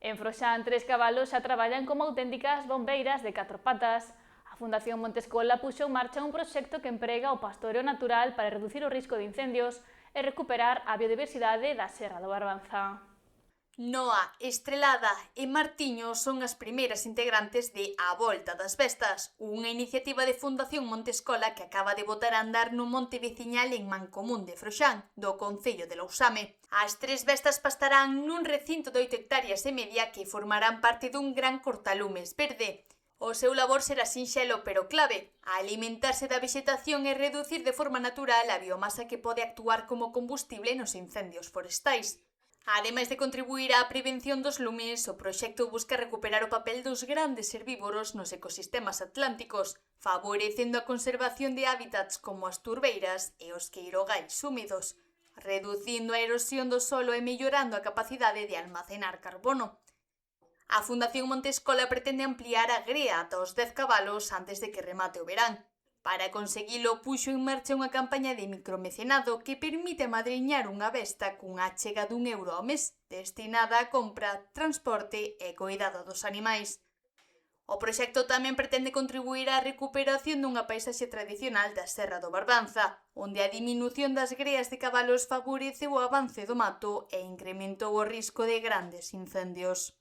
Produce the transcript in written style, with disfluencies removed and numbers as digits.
En Froxán, 3 cabalos xa traballan como auténticas bombeiras de 4 patas. A Fundación Montescola puxo en marcha un proxecto que emprega o pastoreo natural para reducir o risco de incendios e recuperar a biodiversidade da Serra do Barbanza. Noa, Estrelada e Martiño son as primeiras integrantes de A Volta das Bestas, unha iniciativa de Fundación Montescola que acaba de botar a andar no monte veciñal en Mancomún de Froxán, do concello de Lousame. As 3 bestas pastarán nun recinto de 8 hectáreas e media que formarán parte dun gran cortalumes verde. O seu labor será sinxelo pero clave, a alimentarse da vexetación e reducir de forma natural a biomasa que pode actuar como combustible nos incendios forestais. Ademais de contribuir á prevención dos lumes, o proxecto busca recuperar o papel dos grandes herbívoros nos ecosistemas atlánticos, favorecendo a conservación de hábitats como as turbeiras e os queirogais húmidos, reducindo a erosión do solo e mellorando a capacidade de almacenar carbono. A Fundación Montescola pretende ampliar a grea ata os 10 cabalos antes de que remate o verán. Para conseguilo, puxo en marcha unha campaña de micromecenado que permite amadriñar unha besta cunha achega d'1 € ao mes, destinada á compra, transporte e cuidado dos animais. O proxecto tamén pretende contribuir á recuperación dunha paisaxe tradicional da Serra do Barbanza, onde a diminución das greas de cabalos favoreceu o avance do mato e incrementou o risco de grandes incendios.